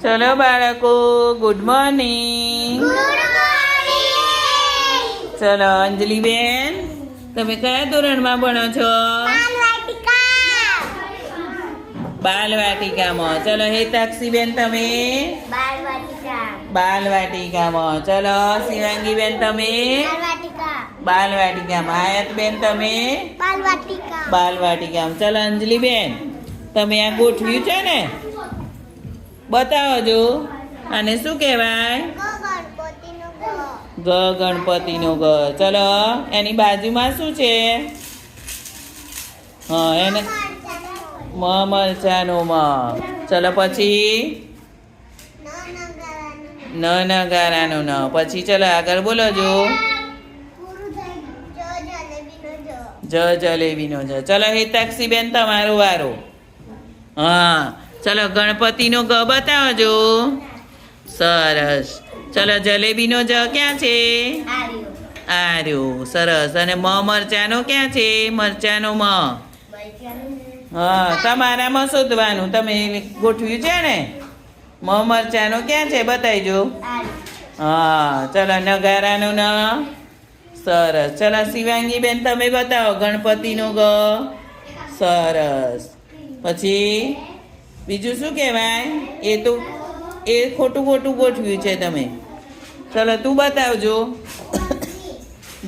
ચલો બાળકો, good morning. ચલો અંજલિબેન, તમે કયા ધોરણમાં ભણો છો? બાલવાટિકામાં. ચલો હેતાક્ષીબેન, તમે બાલવાટિકામાં. ચલો શિવાંગીબેન, તમે બાલવાટિકામાં. આયતબેન, તમે બાલવાટિકામાં. ચલો અંજલિબેન, તમે આ ગોઠવ્યું છે ને, બતાવો જો. આને શું કહેવાય? ગ ગણપતિનો ગ. ચલો એની બાજુમાં શું છે? હા, એને મ મરચાનો મ. ચલો પછી ન નગારાનો ન. પછી ચલો આગળ બોલો જો. જ જલેબીનો જ. ચલો હેતાક્ષીબેન, તમારો વારો. હા, ચલો ગણપતિનો ગ બતાવજો. સરસ. ચલો જલેબીનો જ ક્યાં છે? આર્યો. સરસ. અને મ મરચાનો ક્યાં છે? મરચાનો મ. હા, તમારામાં શોધવાનું. તમે ગોઠવ્યું છે ને. મ મરચાનો ક્યાં છે? બતાવીજો. હા, ચલો નગારાનો ન. સરસ. ચલો શિવાંગીબેન, તમે બતાવો ગણપતિનો ગ. સરસ. પછી બીજું શું કહેવાય? એ ખોટું ખોટું ગોઠવ્યું છે તમે. ચલો તું બતાવજો.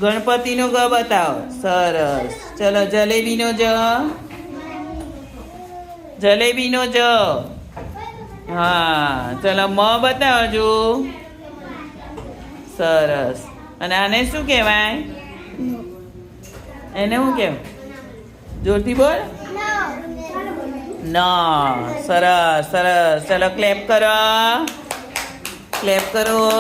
ગણપતિનો ગ બતાવો. સરસ. ચલો જલેબીનો જ. જલેબીનો જ. હા, ચલો મ બતાવજો. સરસ. અને આને શું કહેવાય? એને શું કહેવાય? જોરથી બોલ. ન. સરસ સરસ. ચલો ક્લેપ કરો. ક્લેપ કરો.